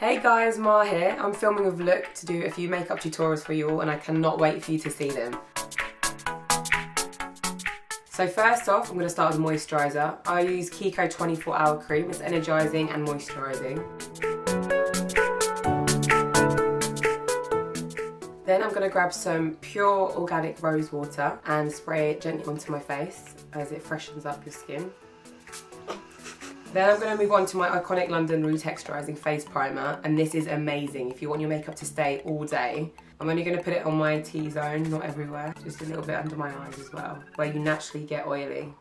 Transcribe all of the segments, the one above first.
Hey guys, Ma here. I'm filming with Look to do a few makeup tutorials for you all and I cannot wait for you to see them. So first off, I'm going to start with moisturiser. I use Kiko 24 Hour Cream. It's energising and moisturising. Then I'm going to grab some pure organic rose water and spray it gently onto my face as it freshens up your skin. Then I'm going to move on to my iconic London Retexturising Face Primer, and this is amazing if you want your makeup to stay all day. I'm only going to put it on my T-zone, not everywhere, just a little bit under my eyes as well, where you naturally get oily.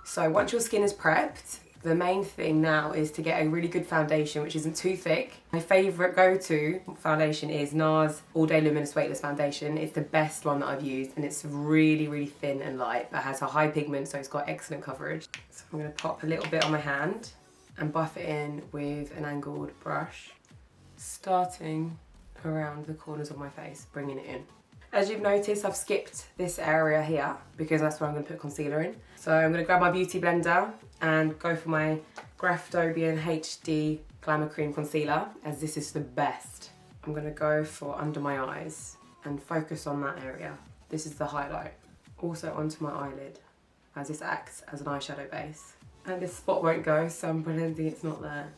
So once your skin is prepped, the main thing now is to get a really good foundation which isn't too thick. My favourite go-to foundation is NARS All Day Luminous Weightless Foundation. It's the best one that I've used and it's really, really thin and light, but has a high pigment, so it's got excellent coverage. So I'm going to pop a little bit on my hand and buff it in with an angled brush, starting around the corners of my face, bringing it in. As you've noticed, I've skipped this area here because that's where I'm going to put concealer in. So I'm going to grab my beauty blender and go for my Graftobian HD Glamour Cream Concealer, as this is the best. I'm going to go for under my eyes and focus on that area. This is the highlight. Also onto my eyelid, as this acts as an eyeshadow base. And this spot won't go, so I'm pretending it's not there.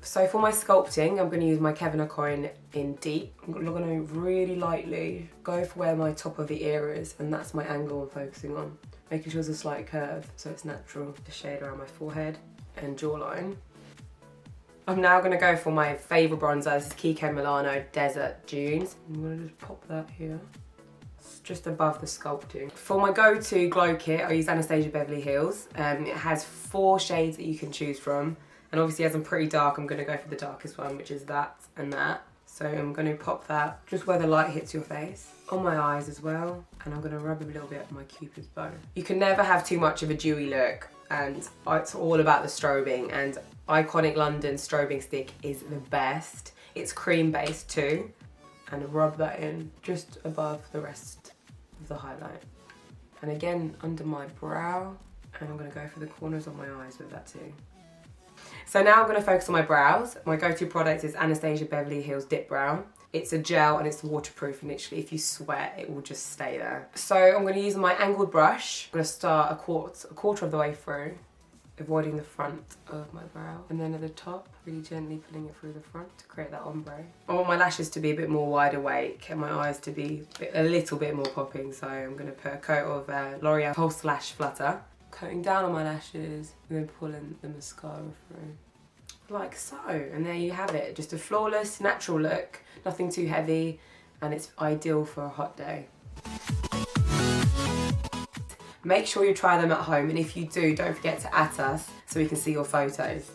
So for my sculpting, I'm going to use my Kevin Aucoin in Deep. I'm going to really lightly go for where my top of the ear is, and that's my angle I'm focusing on. Making sure there's a slight curve so it's natural. The shade around my forehead and jawline. I'm now going to go for my favourite bronzer. This is Kiko Milano Desert Dunes. I'm going to just pop that here. It's just above the sculpting. For my go-to glow kit, I use Anastasia Beverly Hills. It has 4 shades that you can choose from. And obviously as I'm pretty dark, I'm going to go for the darkest one, which is that and that. So I'm going to pop that just where the light hits your face, on my eyes as well. And I'm going to rub a little bit on my Cupid's bow. You can never have too much of a dewy look, and it's all about the strobing. And Iconic London strobing stick is the best. It's cream based too. And rub that in just above the rest of the highlight. And again, under my brow. And I'm going to go for the corners of my eyes with that too. So now I'm going to focus on my brows. My go-to product is Anastasia Beverly Hills Dip Brow. It's a gel and it's waterproof, and literally if you sweat it will just stay there. So I'm going to use my angled brush. I'm going to start a quarter of the way through, avoiding the front of my brow. And then at the top, really gently pulling it through the front to create that ombre. I want my lashes to be a bit more wide awake and my eyes to be a little bit more popping. So I'm going to put a coat of L'Oreal Pulse Lash Flutter. Coating down on my lashes and then pulling the mascara through. Like so, and there you have it. Just a flawless, natural look, nothing too heavy, and it's ideal for a hot day. Make sure you try them at home, and if you do, don't forget to @ us so we can see your photos.